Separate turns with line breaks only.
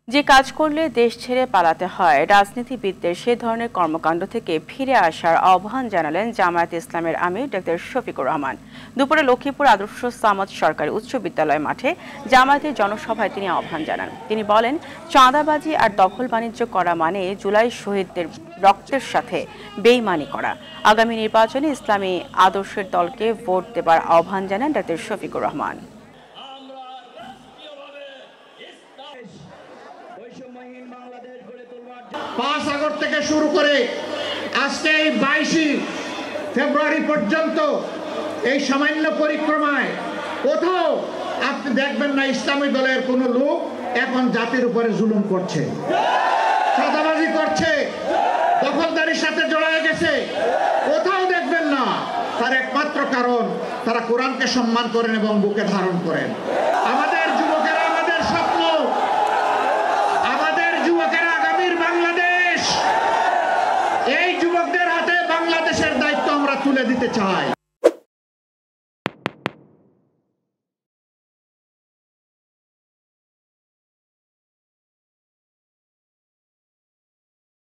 যে কাজ করলে দেশ ছেড়ে পালাতে হয়, রাজনীতিবিদদের সে ধরনের কর্মকাণ্ড থেকে ফিরে আসার আহ্বান জানালেন জামায়াতে ইসলামের আমির ডক্টর শফিকুর রহমান। দুপুরে লক্ষ্মীপুর আদর্শ সামাদ সরকারি উচ্চ বিদ্যালয় মাঠে জামায়াতের জনসভায় তিনি আহ্বান জানান। তিনি বলেন, চাঁদাবাজি আর দখল বাণিজ্য করা মানে জুলাই শহীদদের রক্তের সাথে বেইমানি করা। আগামী নির্বাচনে ইসলামী আদর্শের দলকে ভোট দেবার আহ্বান জানান ডক্টর শফিকুর রহমান।
পাঁচ আগস্ট থেকে শুরু করে আজকে এই 22 ফেব্রুয়ারি পর্যন্ত এই সামান্য পরিক্রমায় কোথাও আপনি দেখবেন না ইসলামী দলের কোনো লোক এখন জাতির উপরে জুলুম করছে, চাঁদাবাজি করছে, দখলদারির সাথে জড়ায় গেছে। কোথাও দেখবেন না। তার একমাত্র কারণ তারা কোরআনকে সম্মান করেন এবং বুকে ধারণ করেন। আমাদের যুবকেরা আমাদের স্বপ্ন, আমাদের যুবকেরা আগামীর বাংলাদেশ। এই যুবকদের হাতে বাংলাদেশের দায়িত্ব আমরা তুলে দিতে চাই।